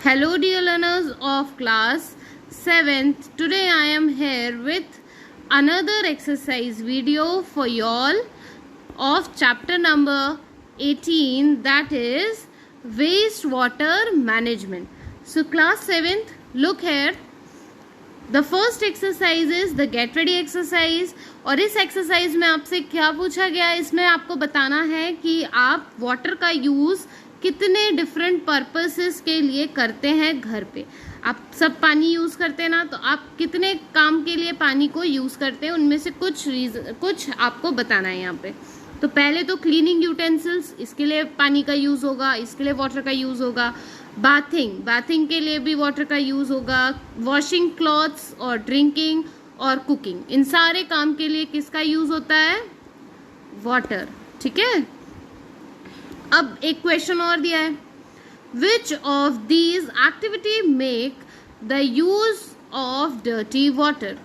Hello dear learners of class 7th. Today I am here with another exercise video for y'all of chapter number 18, that is wastewater management. So class 7th, look here. The first exercise is the get ready exercise. और इस exercise में आपसे क्या पूछा गया है, इसमें आपको बताना है कि आप वाटर का यूज़ कितने डिफरेंट पर्पसेस के लिए करते हैं घर पे। आप सब पानी यूज़ करते हैं ना, तो आप कितने काम के लिए पानी को यूज़ करते हैं, उनमें से कुछ आपको बताना है यहाँ पे। तो पहले तो क्लीनिंग यूटेंसिल्स, इसके लिए पानी का यूज़ होगा, इसके लिए वाटर का यूज़ होगा। बाथिंग के लिए भी वाटर का यूज़ होगा। वॉशिंग क्लॉथ्स और ड्रिंकिंग और कुकिंग, इन सारे काम के लिए किसका यूज़ होता है? वाटर। ठीक है। अब एक क्वेश्चन और दिया है, which of these activity make the use of dirty water.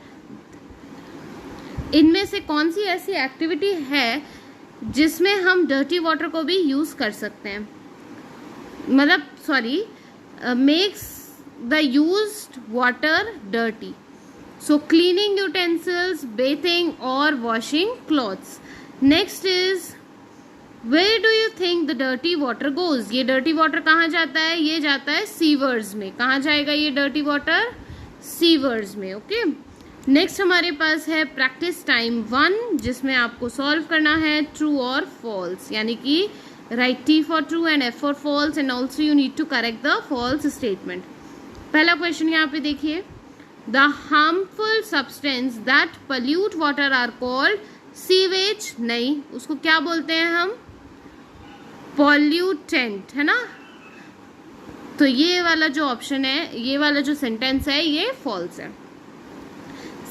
इनमें से कौन सी ऐसी एक्टिविटी है जिसमें हम डर्टी वाटर को भी यूज कर सकते हैं, makes the used water dirty. So cleaning utensils, bathing और washing clothes. Next is Where do you think the dirty water goes? ये dirty water कहाँ जाता है? ये जाता है सीवर्स में। कहाँ जाएगा ये dirty water? सीवर्स में। ओके। नेक्स्ट हमारे पास है प्रैक्टिस टाइम 1, जिसमें आपको सॉल्व करना है ट्रू और फॉल्स, यानी कि write T for true and F for false and also you need to correct the false statement. पहला क्वेश्चन यहाँ पे देखिए, the harmful substance that pollute water are called sewage. नहीं, उसको क्या बोलते हैं हम? पॉल्यूटेंट, है ना। तो ये वाला जो ऑप्शन है, ये वाला जो सेंटेंस है, ये फॉल्स है।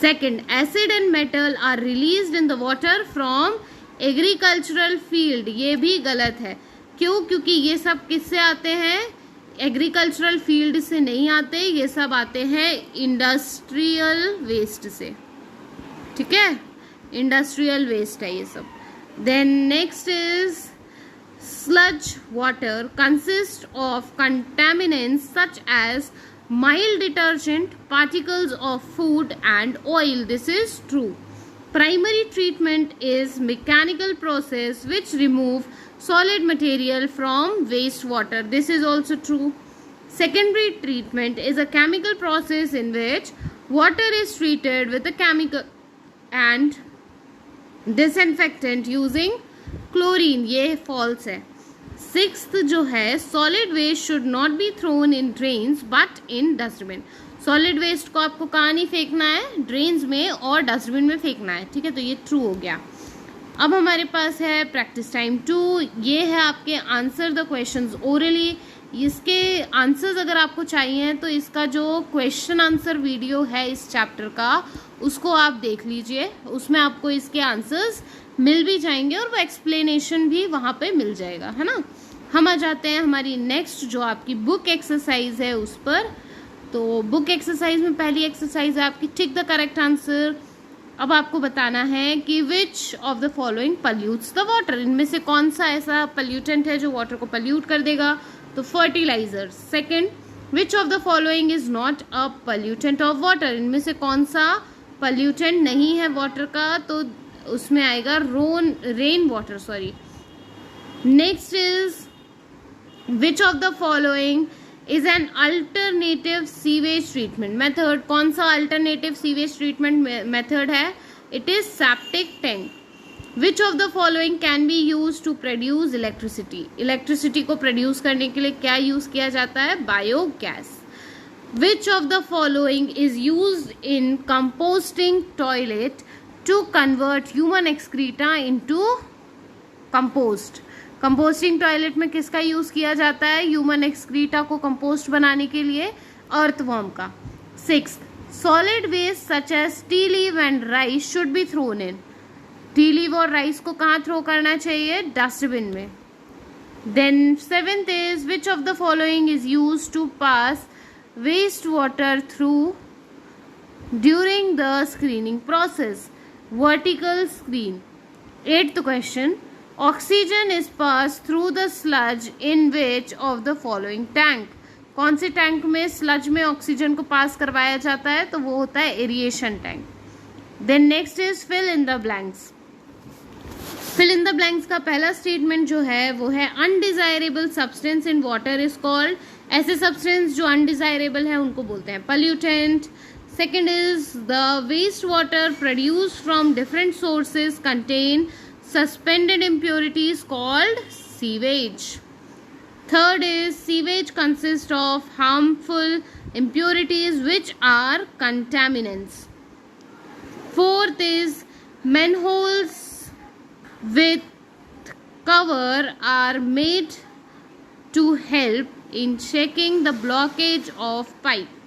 Second, acid and metal are released in the water from agricultural field. ये भी गलत है। क्यों? क्योंकि ये सब किससे आते हैं? एग्रीकल्चरल फील्ड से नहीं आते, ये सब आते हैं इंडस्ट्रियल वेस्ट से। ठीक है, इंडस्ट्रियल वेस्ट है ये सब। Then next is sludge water consists of contaminants such as mild detergent, particles of food and oil. This is true. Primary treatment is mechanical process which remove solid material from wastewater. This is also true. Secondary treatment is a chemical process in which water is treated with a chemical and disinfectant using chlorine. ये false है। Sixth जो है, solid waste should not be thrown in drains but in dustbin. Solid waste को आपको कहाँ नहीं फेंकना है? ड्रेन्स में और डस्टबिन में फेंकना है। ठीक है, तो ये ट्रू हो गया। अब हमारे पास है प्रैक्टिस टाइम 2। ये है आपके आंसर द क्वेश्चंस ओरली। इसके आंसर्स अगर आपको चाहिए तो इसका जो क्वेश्चन आंसर वीडियो है इस चैप्टर का, उसको आप देख लीजिए। उसमें आपको इसके आंसर्स मिल भी जाएंगे और वो एक्सप्लेनेशन भी वहाँ पे मिल जाएगा, है ना। हम आ जाते हैं हमारी नेक्स्ट जो आपकी बुक एक्सरसाइज है उस पर। तो बुक एक्सरसाइज में पहली एक्सरसाइज है आपकी टिक द करेक्ट आंसर। अब आपको बताना है कि which of the following pollutes the water. इनमें से कौन सा ऐसा पल्यूटेंट है जो वाटर को पल्यूट कर देगा? तो fertiliser. Second, which of the following is not a pollutant of water. इनमें से कौन सा पल्यूटेंट नहीं है वाटर का? तो उसमें आएगा rain water, sorry. Next is which of the following is an alternative sewage treatment method. कौन सा अल्टरनेटिव सीवेज ट्रीटमेंट मेथड है? It is septic tank. Which of the following can be use to produce electricity. Electricity को produce करने के लिए क्या use किया जाता है? Biogas. Which of the following is used in composting toilet to convert human excreta into compost। Composting toilet में किसका यूज किया जाता है? ह्यूमन एक्सक्रीटा को कंपोस्ट बनाने के लिए अर्थवर्म का। 6, solid waste such as tea leave and rice should be thrown in. Tea leave और राइस को कहाँ थ्रो करना चाहिए? डस्टबिन में। Then 7th is which of the following is use to pass waste water through during the screening process? Vertical screen. 8th question, oxygen is passed through the sludge in which of the following tank? कौन से tank में sludge में oxygen को पास करवाया जाता है, तो वो होता है aeration tank. Then next is fill in the blanks. Fill in the blanks का पहला स्टेटमेंट जो है वो है undesirable substance in water is called, ऐसे सब्सटेंस जो अनडिजायरेबल है उनको बोलते हैं pollutant. Second is the waste water produce from different sources contain suspended impurities called sewage. Third is sewage consists of harmful impurities which are contaminants. Fourth is manholes with cover are made to help in checking the blockage of pipe.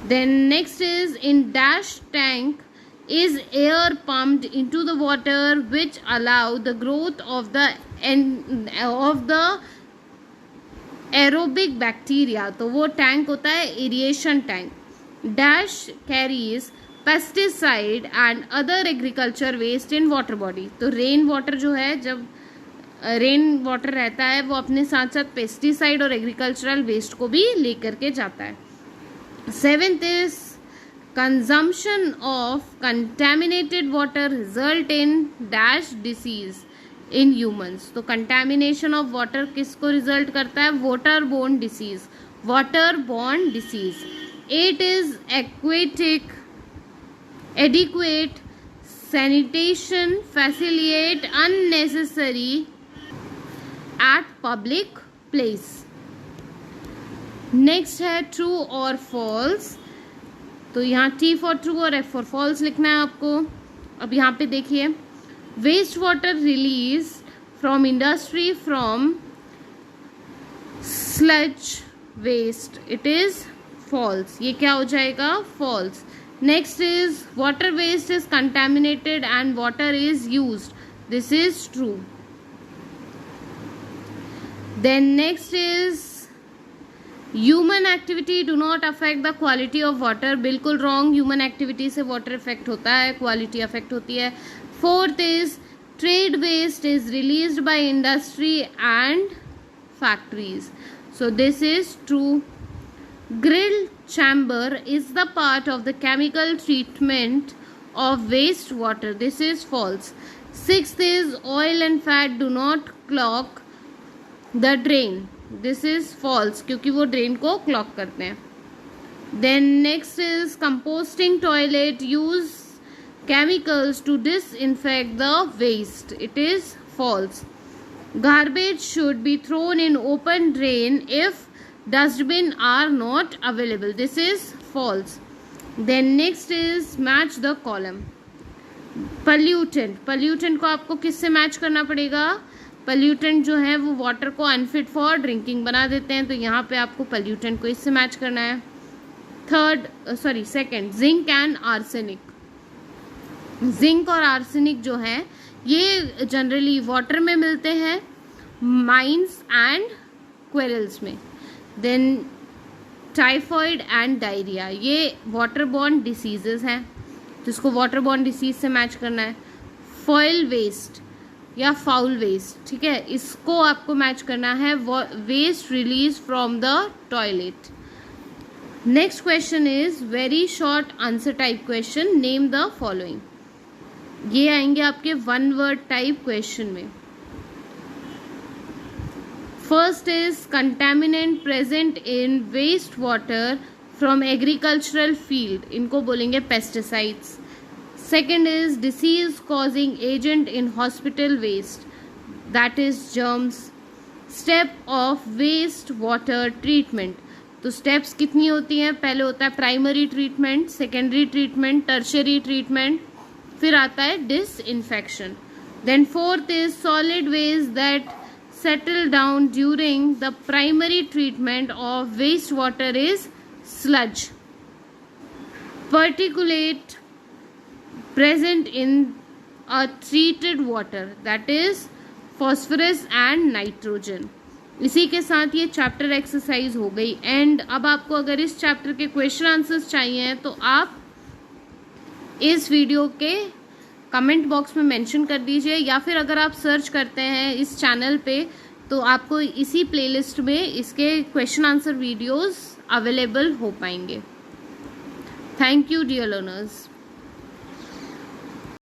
Then next is in dash tank is air pumped into the water which allow the growth of the aerobic bacteria, तो वो tank होता है aeration tank. Dash carries pesticide and other agriculture waste in water body, तो rain water जो है, जब rain water रहता है वो अपने साथ साथ पेस्टिसाइड और एग्रीकल्चरल वेस्ट को भी लेकर के जाता है। Seventh is consumption of contaminated water result in dash disease in humans, तो कंटेमिनेशन ऑफ वाटर किसको रिजल्ट करता है, water borne disease, water borne disease. 8 is adequate sanitation facilitate unnecessary at public place. Next है true और false, तो यहाँ T for true और F for false लिखना है आपको। अब यहाँ पे देखिए, waste water release from industry from sludge waste, it is false, ये क्या हो जाएगा, false. Next is water waste is contaminated and water is used, this is true. Then next is human activity do not affect the quality of water, बिल्कुल wrong, human activity से water effect होता है, quality affect होती है। Fourth is trade waste is released by industry and factories, so this is true. Grill chamber is the part of the chemical treatment of waste water, this is false. Sixth is oil and fat do not clog the drain, this is false, क्योंकि वो drain को clog करते हैं। Then next is composting toilet use chemicals to disinfect the waste, it is false. Garbage should be thrown in open drain if dustbin are not available, this is false. Then next is match the column. pollutant को आपको किससे match करना पड़ेगा, pollutant जो है वो water को unfit for drinking बना देते हैं, तो यहाँ पे आपको pollutant को इससे मैच करना है। Second zinc and arsenic, zinc और आर्सेनिक जो है ये जनरली वाटर में मिलते हैं, माइंस एंड क्वेरल्स में। देन टाइफॉइड एंड डायरिया, ये वाटर बॉर्न डिसीजेस हैं, तो इसको वाटर बॉर्न डिसीज से मैच करना है। फॉइल वेस्ट या फाउल वेस्ट, ठीक है, इसको आपको मैच करना है waste release from the toilet. Next question is very short answer type question, name the following, ये आएंगे आपके वन वर्ड टाइप क्वेश्चन में। First is contaminant present in waste water from agricultural field, इनको बोलेंगे pesticides. Second is disease causing agent in hospital waste, that is germs. Step of waste water treatment, तो steps कितनी होती हैं, पहले होता है primary treatment, secondary treatment, tertiary treatment, फिर आता है disinfection. Then fourth is solid waste that settle down during the primary treatment of waste water is sludge. Particulate present in a treated water, that is phosphorus and nitrogen. इसी के साथ ये chapter exercise हो गई। And अब आपको अगर इस चैप्टर के क्वेश्चन आंसर्स चाहिए तो आप इस वीडियो के कमेंट बॉक्स में मेंशन कर दीजिए, या फिर अगर आप सर्च करते हैं इस चैनल पे तो आपको इसी प्लेलिस्ट में इसके क्वेश्चन आंसर वीडियोस अवेलेबल हो पाएंगे। Thank you dear learners.